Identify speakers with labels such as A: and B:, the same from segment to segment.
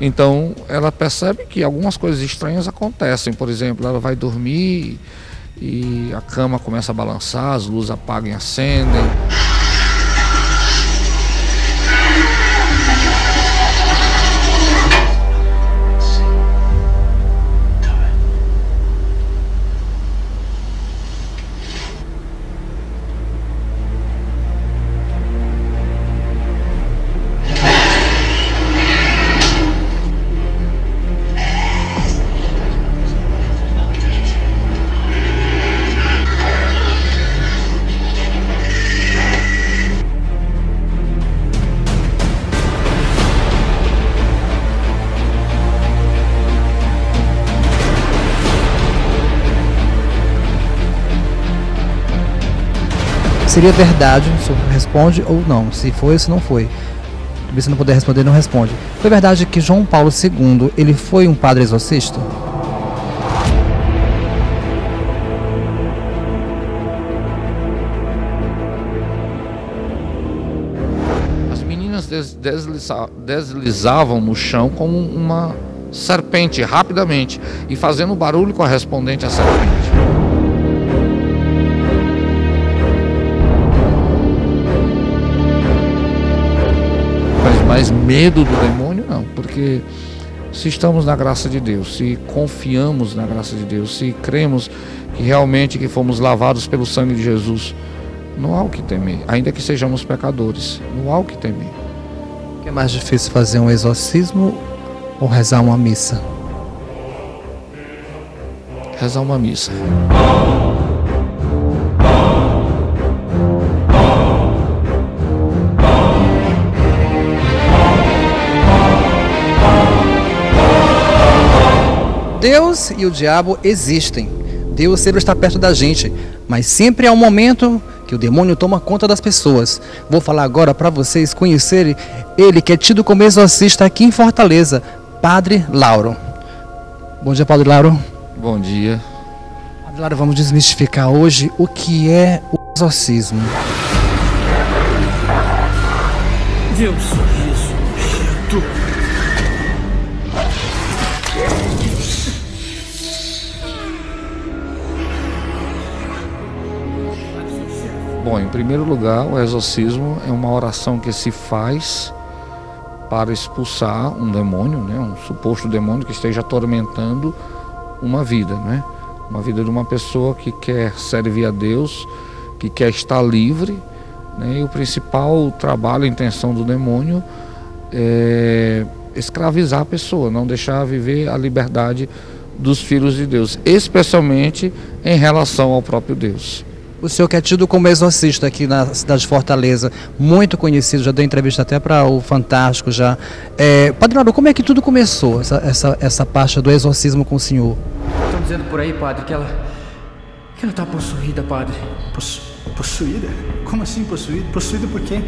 A: Então ela percebe que algumas coisas estranhas acontecem. Por exemplo, ela vai dormir e a cama começa a balançar, as luzes apagam e acendem.
B: Seria verdade, o senhor responde ou não, se foi ou se não foi. Se você não puder responder, não responde. Foi verdade que João Paulo II, ele foi um padre exorcista?
A: As meninas deslizavam no chão como uma serpente, rapidamente, e fazendo barulho correspondente à serpente. Mas medo do demônio não, porque se estamos na graça de Deus, se confiamos na graça de Deus, se cremos que realmente que fomos lavados pelo sangue de Jesus, não há o que temer, ainda que sejamos pecadores, não há o que temer.
B: O que é mais difícil, fazer um exorcismo ou rezar uma missa?
A: Rezar uma missa.
B: Deus e o diabo existem. Deus sempre está perto da gente, mas sempre há um momento que o demônio toma conta das pessoas. Vou falar agora para vocês conhecerem ele, que é tido como exorcista aqui em Fortaleza, Padre Lauro. Bom dia, Padre Lauro.
A: Bom dia.
B: Padre Lauro, vamos desmistificar hoje o que é o exorcismo.
C: Dê um sorriso nojento.
A: Bom, em primeiro lugar, o exorcismo é uma oração que se faz para expulsar um demônio, né? Um suposto demônio que esteja atormentando uma vida, né? Uma vida de uma pessoa que quer servir a Deus, que quer estar livre, né? E o principal trabalho, a intenção do demônio é escravizar a pessoa, não deixar viver a liberdade dos filhos de Deus, especialmente em relação ao próprio Deus.
B: O senhor que é tido como exorcista aqui na cidade de Fortaleza, muito conhecido, já deu entrevista até para o Fantástico já. Padre Lauro, como é que tudo começou, essa parte do exorcismo com o senhor?
C: Estão dizendo por aí, padre, que ela está possuída, padre.
D: Possuída? Como assim possuída? Possuída por quê?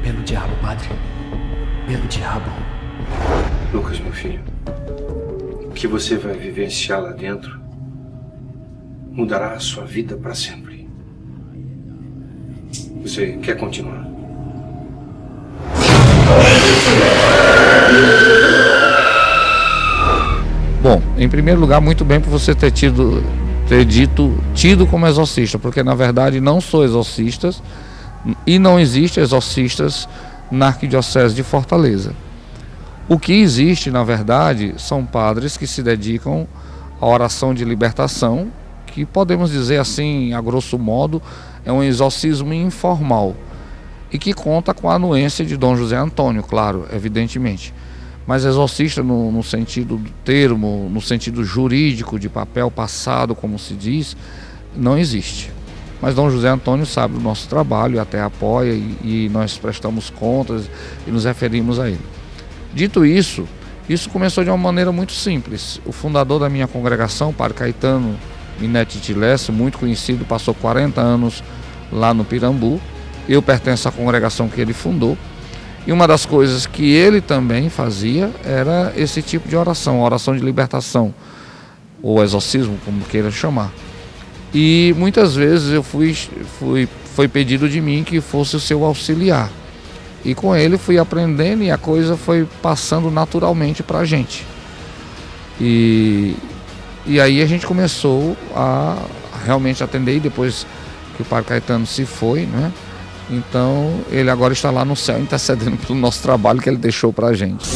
C: Pelo diabo, padre. Pelo diabo.
E: Lucas, meu filho, o que você vai vivenciar lá dentro mudará a sua vida para sempre. Você quer continuar?
A: Bom, em primeiro lugar, muito bem por você ter tido como exorcista, porque na verdade não sou exorcista e não existe exorcistas na Arquidiocese de Fortaleza. O que existe, na verdade, são padres que se dedicam à oração de libertação, que podemos dizer assim, a grosso modo, é um exorcismo informal e que conta com a anuência de Dom José Antônio, claro, evidentemente. Mas exorcista no sentido do termo, no sentido jurídico, de papel passado, como se diz, não existe. Mas Dom José Antônio sabe do nosso trabalho e até apoia e nós prestamos contas e nos referimos a ele. Dito isso, isso começou de uma maneira muito simples. O fundador da minha congregação, Padre Caetano Minetti Tilesse, muito conhecido, passou 40 anos lá no Pirambu. Eu pertenço à congregação que ele fundou. E uma das coisas que ele também fazia era esse tipo de oração, a oração de libertação, ou exorcismo, como queira chamar. E muitas vezes foi pedido de mim que fosse o seu auxiliar. E com ele fui aprendendo e a coisa foi passando naturalmente para a gente. E aí a gente começou a realmente atender, e depois que o Padre Caetano se foi, né? Então ele agora está lá no céu intercedendo pelo nosso trabalho que ele deixou para a gente.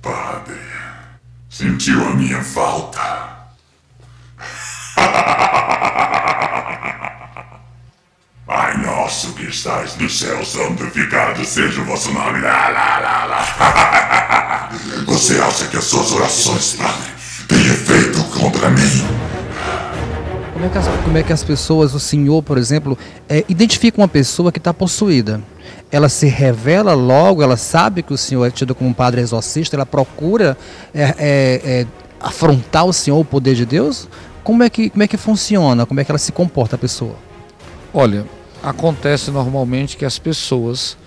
F: Padre, sentiu a minha falta? Pai nosso que estás no céu, santificado seja o vosso nome. Lá, lá, lá, lá. Você acha que as suas orações, Padre, têm efeito contra mim?
B: Como é que as pessoas, o senhor, por exemplo, identifica uma pessoa que está possuída? Ela se revela logo, ela sabe que o senhor é tido como um padre exorcista, ela procura afrontar o senhor, o poder de Deus? Como é que funciona? Como é que ela se comporta, a pessoa?
A: Olha, acontece normalmente que as pessoas,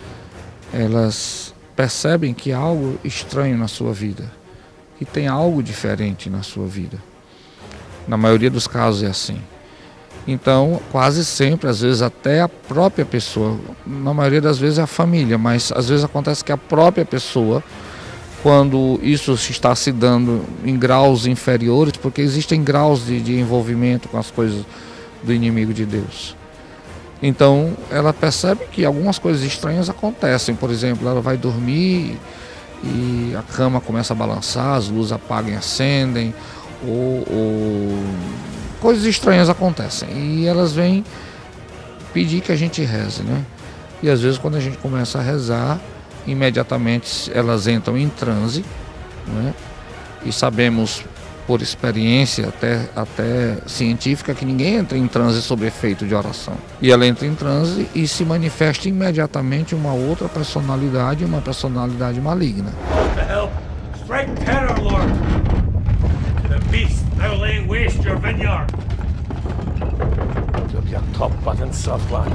A: elas percebem que há algo estranho na sua vida, que tem algo diferente na sua vida. Na maioria dos casos é assim. Então, quase sempre, às vezes até a própria pessoa, na maioria das vezes é a família, mas às vezes acontece que a própria pessoa, quando isso está se dando em graus inferiores, porque existem graus de envolvimento com as coisas do inimigo de Deus. Então, ela percebe que algumas coisas estranhas acontecem. Por exemplo, ela vai dormir e a cama começa a balançar, as luzes apagam e acendem, ou coisas estranhas acontecem. E elas vêm pedir que a gente reze, né? E às vezes quando a gente começa a rezar, imediatamente elas entram em transe, né? E sabemos por experiência até científica que ninguém entra em transe sob efeito de oração. E ela entra em transe e se manifesta imediatamente uma outra personalidade, uma personalidade maligna.
G: Strike terror, Lord! To the beast, thou laying waste your vineyard! Took your top button, soft one.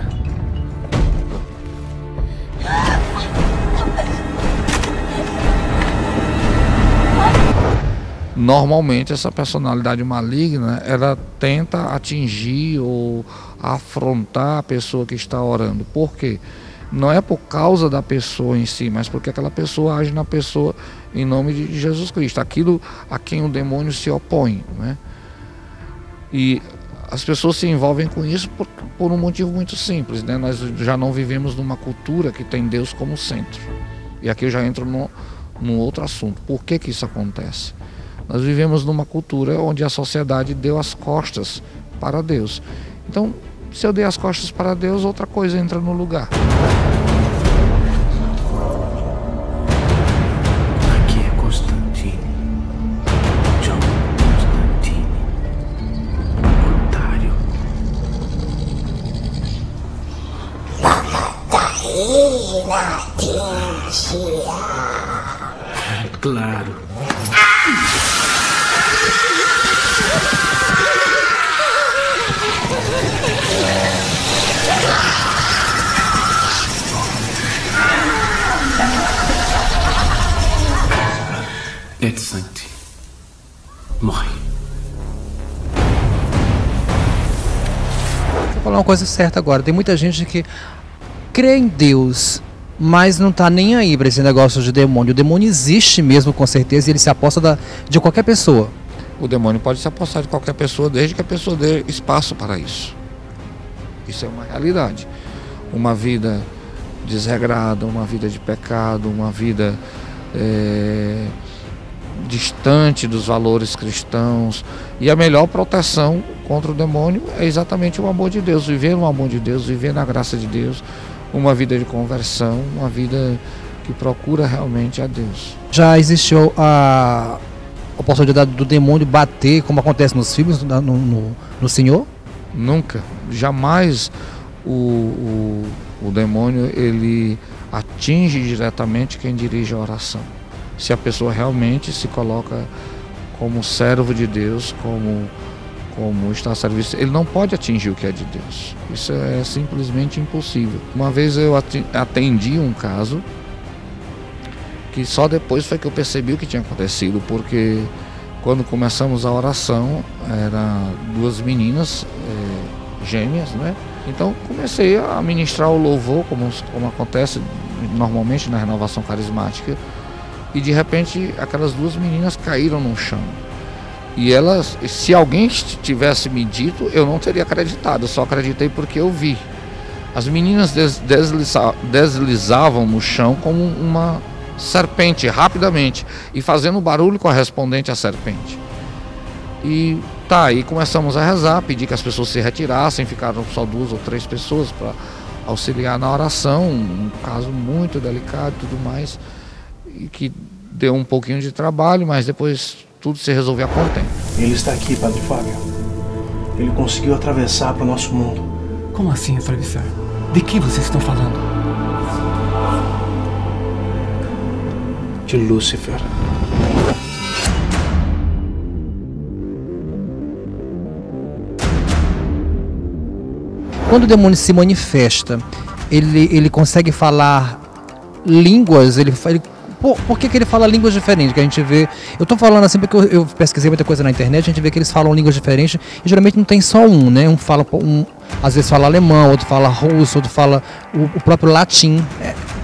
A: Normalmente essa personalidade maligna, ela tenta atingir ou afrontar a pessoa que está orando. Por quê? Não é por causa da pessoa em si, mas porque aquela pessoa age na pessoa em nome de Jesus Cristo, aquilo a quem o demônio se opõe, né? E as pessoas se envolvem com isso por um motivo muito simples, né? Nós já não vivemos numa cultura que tem Deus como centro. E aqui eu já entro num outro assunto. Por que isso acontece? Nós vivemos numa cultura onde a sociedade deu as costas para Deus. Então, se eu dei as costas para Deus, outra coisa entra no lugar.
D: Aqui é Constantine. John Constantine. Otário. Claro. Et Sancti. Morre.
B: Vou falar uma coisa certa agora. Tem muita gente que crê em Deus, mas não está nem aí para esse negócio de demônio. O demônio existe mesmo, com certeza, e ele se aposta de qualquer pessoa.
A: O demônio pode se apossar de qualquer pessoa, desde que a pessoa dê espaço para isso. Isso é uma realidade. Uma vida desregrada, uma vida de pecado, uma vida distante dos valores cristãos. E a melhor proteção contra o demônio é exatamente o amor de Deus. Viver no amor de Deus, viver na graça de Deus, uma vida de conversão, uma vida que procura realmente a Deus.
B: Já existiu a possibilidade do demônio bater, como acontece nos filmes, no Senhor?
A: Nunca, jamais o demônio ele atinge diretamente quem dirige a oração. Se a pessoa realmente se coloca como servo de Deus, como está a serviço, ele não pode atingir o que é de Deus. Isso é simplesmente impossível. Uma vez eu atendi um caso que só depois foi que eu percebi o que tinha acontecido, porque Quando começamos a oração, eram duas meninas gêmeas, né? Então comecei a ministrar o louvor, como acontece normalmente na renovação carismática, e de repente aquelas duas meninas caíram no chão. E elas, se alguém tivesse me dito, eu não teria acreditado, eu só acreditei porque eu vi. As meninas deslizavam no chão como uma serpente, rapidamente, e fazendo o barulho correspondente à serpente. E aí começamos a rezar, pedir que as pessoas se retirassem, ficaram só 2 ou 3 pessoas para auxiliar na oração, um caso muito delicado e tudo mais, e que deu um pouquinho de trabalho, mas depois tudo se resolveu a contento.
D: Ele está aqui, Padre Fábio. Ele conseguiu atravessar para o nosso mundo.
C: Como assim atravessar? De que vocês estão falando?
D: De Lúcifer.
B: Quando o demônio se manifesta, ele consegue falar línguas, por que ele fala línguas diferentes? Que a gente vê. Eu tô falando assim porque eu pesquisei muita coisa na internet, a gente vê que eles falam línguas diferentes e geralmente não tem só um, né? Às vezes fala alemão, outro fala russo, outro fala o próprio latim.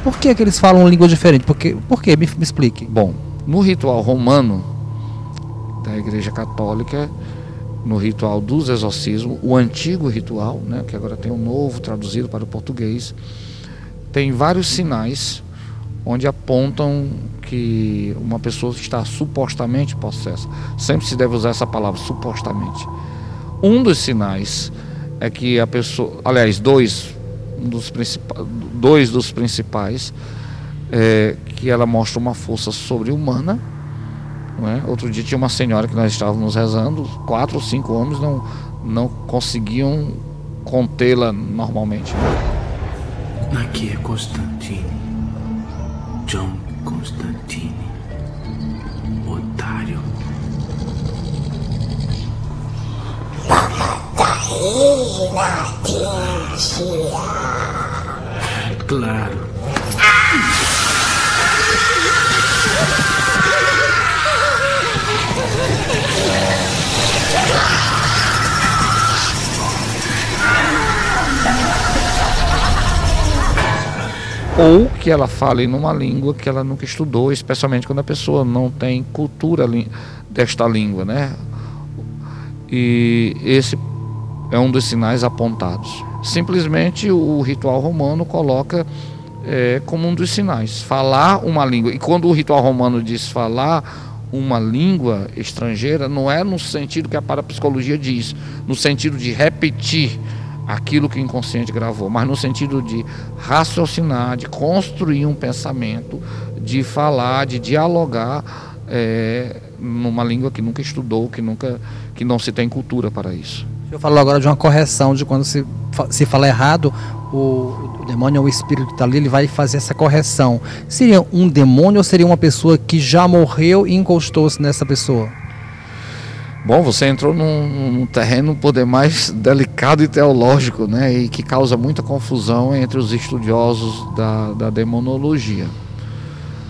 B: Por que eles falam línguas diferentes? Por quê? Me explique.
A: Bom, no ritual romano da Igreja Católica, no ritual dos exorcismos, o antigo ritual, né, que agora tem um novo traduzido para o português, tem vários sinais onde apontam que uma pessoa está supostamente possessa. Sempre se deve usar essa palavra, supostamente. Um dos sinais é que a pessoa, aliás, dois dos principais, que ela mostra uma força sobre-humana. Não é? Outro dia tinha uma senhora que nós estávamos rezando, 4 ou 5 homens não conseguiam contê-la normalmente.
D: Aqui é Constantine. John Constantine. Otário. Claro.
A: Ou que ela fale numa língua que ela nunca estudou, especialmente quando a pessoa não tem cultura desta língua, né? E esse é um dos sinais apontados. Simplesmente o ritual romano coloca como um dos sinais, falar uma língua. E quando o ritual romano diz falar uma língua estrangeira, não é no sentido que a parapsicologia diz, no sentido de repetir aquilo que o inconsciente gravou, mas no sentido de raciocinar, de construir um pensamento, de falar, de dialogar numa língua que nunca estudou, que não se tem cultura para isso.
B: Eu falo agora de uma correção, de quando se fala errado, o demônio ou o espírito que está ali, ele vai fazer essa correção. Seria um demônio ou seria uma pessoa que já morreu e encostou-se nessa pessoa?
A: Bom, você entrou num terreno poder mais delicado e teológico, né, e que causa muita confusão entre os estudiosos da demonologia.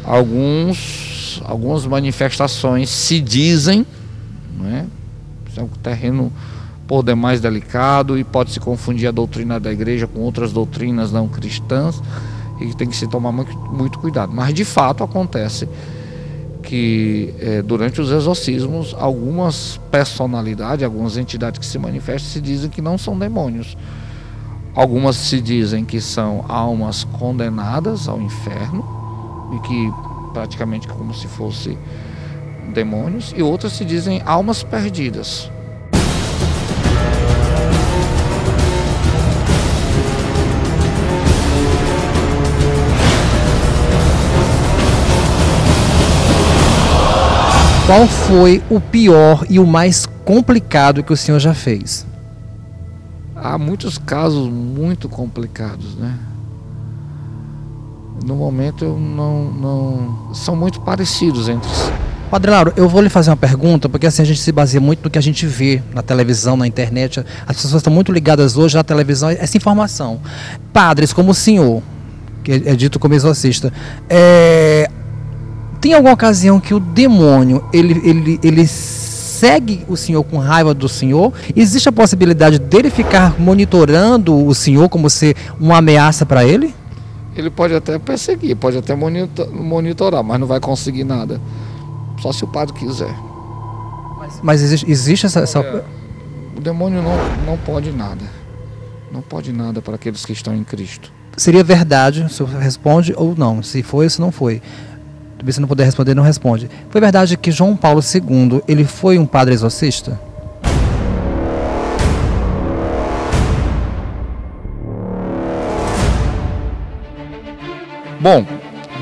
A: Algumas manifestações se dizem, né, é um terreno poder mais delicado e pode se confundir a doutrina da igreja com outras doutrinas não cristãs e tem que se tomar muito cuidado. Mas de fato acontece que durante os exorcismos algumas personalidades, algumas entidades que se manifestam se dizem que não são demônios. Algumas se dizem que são almas condenadas ao inferno e que praticamente como se fossem demônios, e outras se dizem almas perdidas.
B: Qual foi o pior e o mais complicado que o senhor já fez?
A: Há muitos casos muito complicados, né? No momento eu não são muito parecidos entre si.
B: Padre Lauro, eu vou lhe fazer uma pergunta, porque assim a gente se baseia muito no que a gente vê na televisão, na internet. As pessoas estão muito ligadas hoje à televisão, essa informação. Padres como o senhor, que é dito como exorcista, tem alguma ocasião que o demônio ele persegue o senhor com raiva do senhor? Existe a possibilidade dele ficar monitorando o senhor como se uma ameaça para ele?
A: Ele pode até perseguir, pode até monitorar, mas não vai conseguir nada. Só se o padre quiser.
B: Mas existe essa...
A: O demônio não pode nada. Não pode nada para aqueles que estão em Cristo.
B: Seria verdade, o senhor responde ou não. Se foi ou se não foi. Se não puder responder, não responde. Foi verdade que João Paulo II, ele foi um padre exorcista?
A: Bom,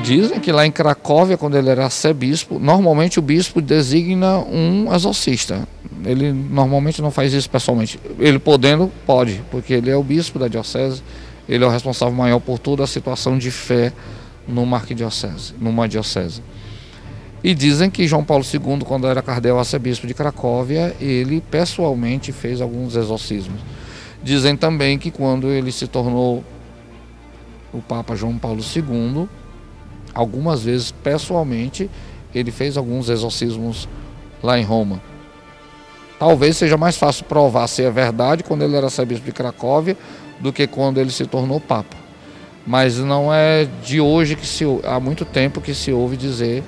A: dizem que lá em Cracóvia, quando ele era arcebispo, normalmente o bispo designa um exorcista. Ele normalmente não faz isso pessoalmente. Ele podendo, pode, porque ele é o bispo da diocese, ele é o responsável maior por toda a situação de fé numa diocese. E dizem que João Paulo II, quando era cardeal arcebispo de Cracóvia, ele pessoalmente fez alguns exorcismos. Dizem também que quando ele se tornou o Papa João Paulo II, algumas vezes pessoalmente ele fez alguns exorcismos lá em Roma. Talvez seja mais fácil provar se é verdade quando ele era arcebispo de Cracóvia do que quando ele se tornou Papa. Mas não é de hoje há muito tempo que se ouve dizer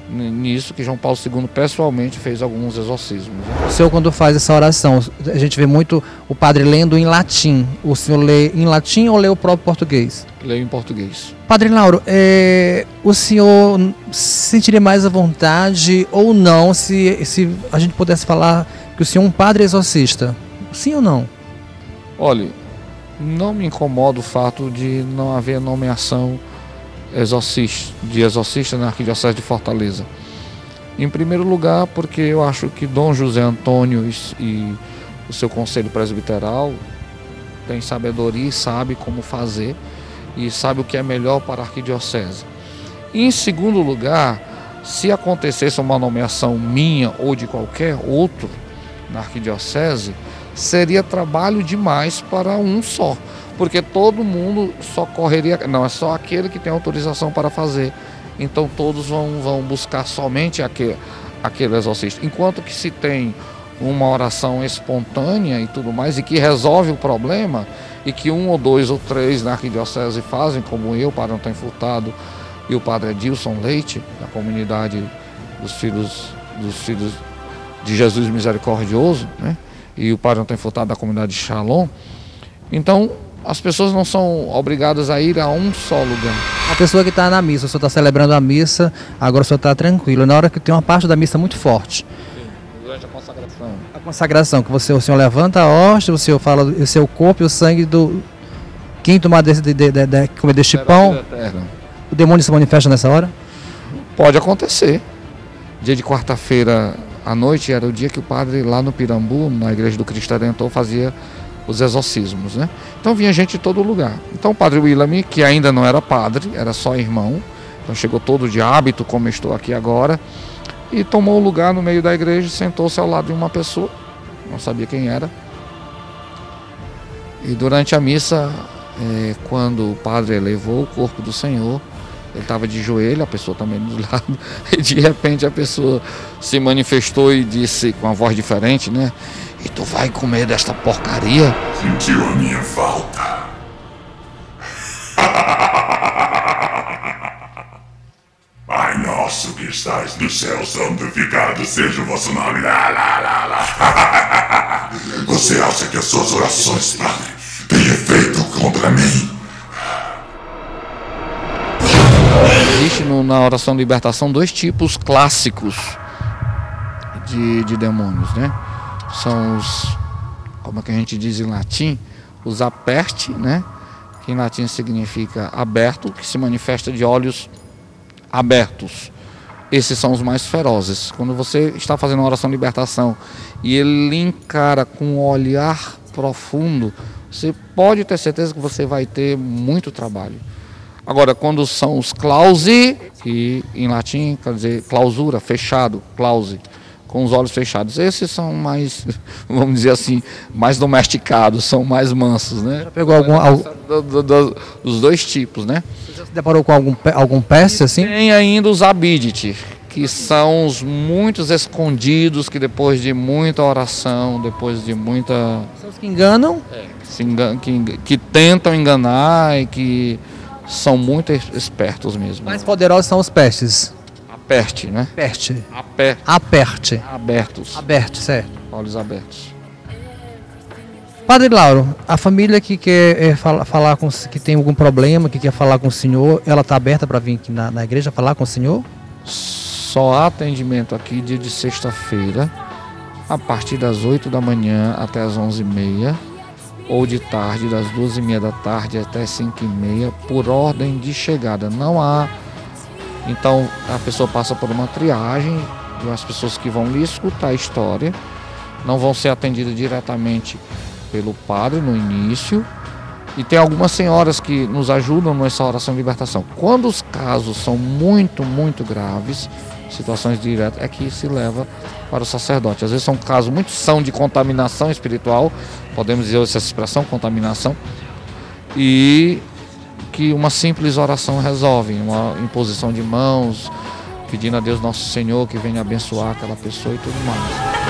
A: nisso que João Paulo II pessoalmente fez alguns exorcismos.
B: O senhor, quando faz essa oração, a gente vê muito o padre lendo em latim. O senhor lê em latim ou lê o próprio português?
A: Leio em português.
B: Padre Lauro, o senhor se sentiria mais à vontade ou não se a gente pudesse falar que o senhor é um padre exorcista? Sim ou não?
A: Olha, não me incomoda o fato de não haver nomeação de exorcista na Arquidiocese de Fortaleza. Em primeiro lugar, porque eu acho que Dom José Antônio e o seu conselho presbiteral tem sabedoria e sabe como fazer e sabe o que é melhor para a Arquidiocese. E em segundo lugar, se acontecesse uma nomeação minha ou de qualquer outro na Arquidiocese, seria trabalho demais para um só, porque todo mundo só correria, não, é só aquele que tem autorização para fazer, então todos vão buscar somente aquele exorcista, enquanto que se tem uma oração espontânea e tudo mais, e que resolve o problema, e que um ou dois ou três na Arquidiocese fazem, como eu, o Padre Antônio Furtado e o Padre Edilson Leite, da comunidade dos filhos de Jesus Misericordioso, né? E o Padre Antônio Furtado da comunidade de Shalom. Então, as pessoas não são obrigadas a ir a um só lugar.
B: A pessoa que está na missa, o senhor está celebrando a missa, agora o senhor está tranquilo. Na hora que tem uma parte da missa muito forte.
A: Sim, durante a consagração.
B: A consagração, que o senhor levanta a hóstia, o senhor fala o seu corpo e o sangue do... Quem tomar comer deste pão, o demônio se manifesta nessa hora?
A: Pode acontecer. Dia de quarta-feira à noite era o dia que o padre lá no Pirambu, na Igreja do Cristo Redentor, fazia os exorcismos, né? Então vinha gente de todo lugar. Então o padre William, que ainda não era padre, era só irmão, então chegou todo de hábito, como eu estou aqui agora, e tomou o lugar no meio da igreja, sentou-se ao lado de uma pessoa, não sabia quem era. E durante a missa, quando o padre elevou o corpo do Senhor, ele estava de joelho, a pessoa também do lado, e de repente a pessoa se manifestou e disse com uma voz diferente, né? E tu vai comer desta porcaria?
F: Sentiu a minha falta. Pai nosso que estais no céu, santificado seja o vosso nome. Lá, lá, lá, lá. Você acha que as suas orações, Padre, têm efeito contra mim?
A: Existe na oração de libertação dois tipos clássicos de demônios, né? São os, como é que a gente diz em latim, os aperti, né? Que em latim significa aberto, que se manifesta de olhos abertos. Esses são os mais ferozes. Quando você está fazendo uma oração de libertação e ele lhe encara com um olhar profundo, você pode ter certeza que você vai ter muito trabalho. Agora, quando são os clausi, que em latim quer dizer clausura, fechado, clausi, com os olhos fechados, esses são mais, vamos dizer assim, mais domesticados, são mais mansos, né?
B: Já pegou
A: dos dois tipos, né?
B: Você já se deparou com algum peste assim?
A: Tem ainda os abidite, que são os muitos escondidos que depois de muita oração, depois de muita...
B: São os que enganam?
A: Que tentam enganar e que são muito espertos mesmo.
B: Mais poderosos são os pestes.
A: Aperte, né?
B: Peste.
A: Aperte.
B: Abertos.
A: Abertos.
B: Certo.
A: Olhos abertos.
B: Padre Lauro, a família que quer falar com, que tem algum problema, que quer falar com o senhor, ela está aberta para vir aqui na igreja falar com o senhor?
A: Só há atendimento aqui dia de sexta-feira, a partir das 8 da manhã até as 11h30, ou de tarde, das 2h30 da tarde até 5h30, por ordem de chegada. Não há... Então, a pessoa passa por uma triagem, as pessoas que vão lhe escutar a história, não vão ser atendidas diretamente pelo padre no início, e tem algumas senhoras que nos ajudam nessa oração de libertação. Quando os casos são muito, muito graves, situações diretas, é que se leva para o sacerdote. Às vezes são casos muito são de contaminação espiritual, podemos dizer essa expressão, contaminação, e que uma simples oração resolve, uma imposição de mãos, pedindo a Deus Nosso Senhor que venha abençoar aquela pessoa e tudo mais.